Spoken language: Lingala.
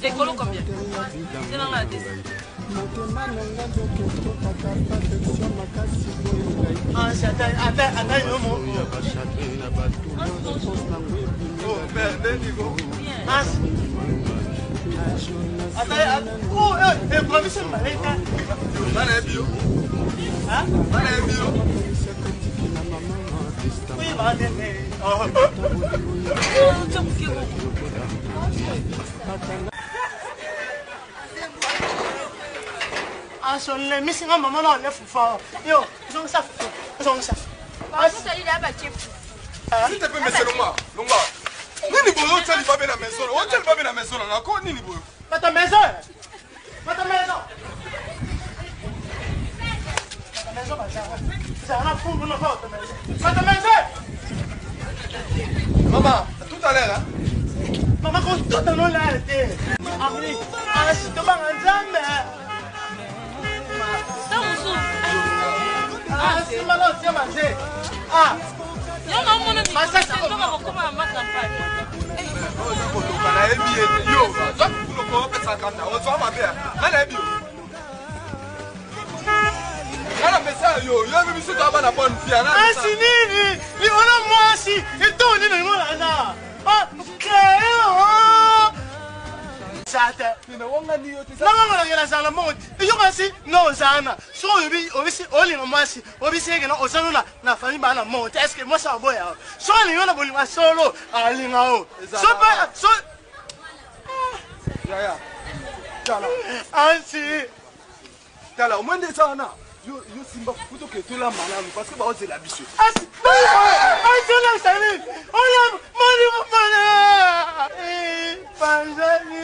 Écolo combien? C'est dans la descente. Ah, c'est attends, oh, merde, Nico. Oh, provision, bio. Hein? Bio. Oui, va ah, so le missing a maman on left for. Yo, don't suffer. Don't suffer. Ah, tu as dit là, bah, tu es. Si tu peux me laisser Longa. Nini boyo tali pas bien la maison. On tali pas bien la maison là. Encore nini boyo. Pas ta maison. Pas ta maison. Ta maison bah ça va pour nous pas ta maison. Pas ta maison. Maman, tout à l'heure hein. Maman quand tout dans là était. Ah oui. Ah si tu vas en jambe. Ah, c'est malin, c'est manger. Ah, non, mon ami, c'est comme un match campagne. Yo, toi, tu ne peux pas faire ça. On s'en va bien. Allez, bio. Alors, mais ça, yo, même si tu as pas la bonne fille, ah, c'est nini. Mais on a moi aussi. Et toi, on est dans le monde là. Ah, ok. Sata. Non, on a la mode. Et yo aussi, non, Zana. So, obviously, all in moi si. Obviously, que non, Osano na famille ba na mode. Est-ce que moi ça boy? So, ni on a boli ma solo. Ali ngao. So. Ya. Tala. Ansi. Tala, au moins de ça na. Yo simba plutôt que tout la malade parce que bah c'est la biche. Ansi. Ansi, on a sali. On a mali. Eh, panzani.